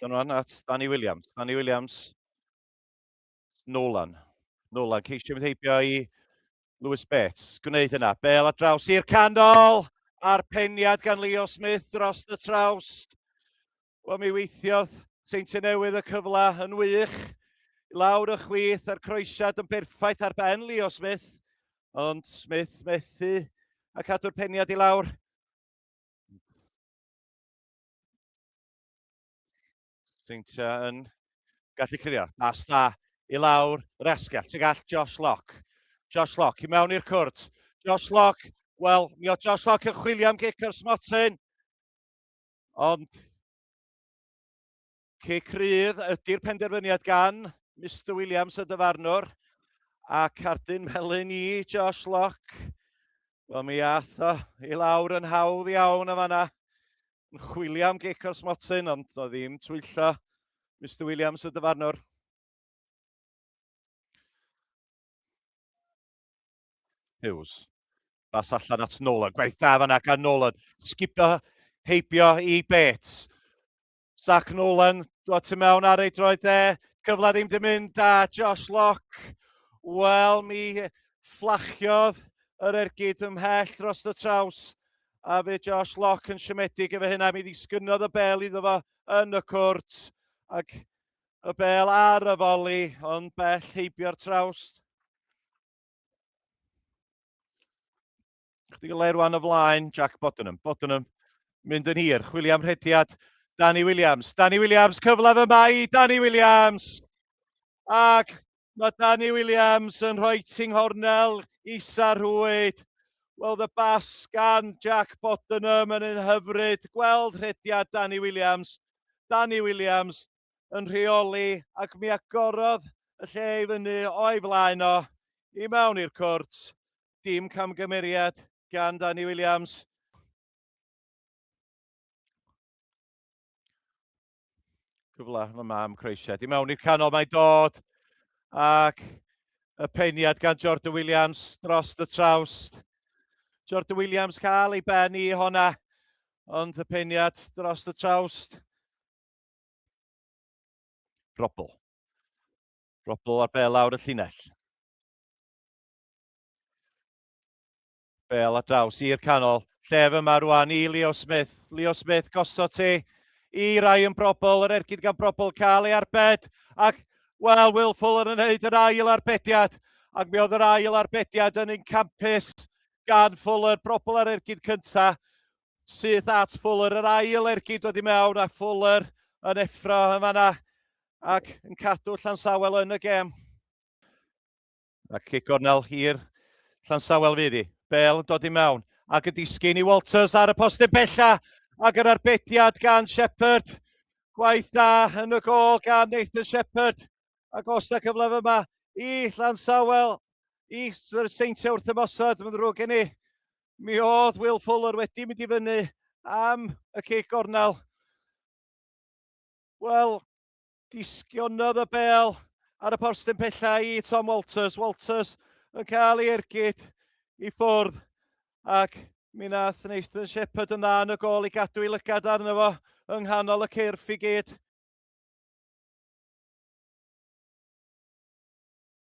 Allan nhw at Danny Williams. Danny Williams, Nolan. Nolan ceisio mynd heibio i Lewis Bates. Gwneud yna. Bale ar draws i'r canol. A'r peniad gan Leo Smith dros y trawst. Wel, mi weithiodd Seintiau Newydd y cyfle yn wych. Lawr y chwith a'r croesiad yn berffaith ar ben Leo Smith. Ond Smith methu a cadw'r peniad i lawr. Seintiau yn gallu clirio. As da i lawr. Resgell. Ti'n gall Josh Locke. Josh Locke i mewn i'r cwrt. Josh Locke. Wel, mi o Josh Locke yn chwilio am gic o'r smotyn. Ond cic rydd ydy'r penderfyniad gan Mr Williams y dyfarnwr. A cardyn melyn i Josh Locke. Wel, mi ath o i lawr yn hawdd iawn y fanna. Yn chwilio am gic o'r smotyn, ond o ddim twyllo Mr Williams y dyfarnwr. Hughes. Bas allan at Nolan. Gwaith da fanna gan Nolan. Sgipio heibio i Bates. Zach Nolan, dod ti mewn ar ei droed de. Cyfle ddim di mynd a Josh Locke. Wel, mi fflachiodd yr ergyd ymhell dros y traws. A fe Josh Locke yn siomedig efo hynna. Mi ddisgynnodd y bel iddo fo yn y cwrt. Ac y bel ar y foli, ond bell heibio'r trawst. Chdi gael rwan o flaen, Jack Bodenham. Bodenham mynd yn hir, chwilio am rhediad. Danny Williams. Danny Williams, cyfle fyma i Danny Williams. Ac mae Danny Williams yn rhoi tinghornel isa rwyd. Wel, y bas gan Jack Bodenham yn hyfryd. Gweld rhediad Danny Williams. Danny Williams yn rheoli ac mi agorodd y lle i fyny o'i flaen o i mewn i'r cwrt. Dim camgymeriad gan Danny Williams. Cyfle yma am croesiad. I mewn i'r canol mae'n dod. Ac y peniad gan Jordan Williams dros y trawst. Jordan Williams cael ei ben i honna. Ond y peniad dros y trawst. Robl. Robl ar bel lawr y llinell. Bel ar draws i'r canol. Llef yma rwan i Leo Smith. Leo Smith gosod ti i Ryan Brobl. Yr ergyd gan Brobl cael ei arbed. Ac, wel, Will Fuller yn neud yr ail arbediad. Ac mi oedd yr ail arbediad yn un campus gan Fuller. Brobl ar ergyd cynta. Syth at Fuller. Yr ail ergyd wedi mewn a Fuller yn effro yn fanna. Ac yn cadw Llansawel yn y gêm. Ac cic gornel hir Llansawel fydd hi. Bale yn dod i mewn. Ac y disgyn i Walters ar y postyn bella. Ac yr arbediad gan Shepherd. Gwaith da yn y gol gan Nathan Shepherd. Ac os da cyfle yma i Llansawel. I Seintiau wrth ymosod. Mae'n ddrwg gen i. Mi oedd Will Fuller wedi mynd i fyny am y cic gornel. Wel, disgionodd y bel ar y postyn pella i Tom Walters. Walters yn cael ei ergyd i ffwrdd. Ac mi nath Nathan Shepherd yn dda yn y gol i gadw i lygad arno fo yng nghanol y cyrff i gyd.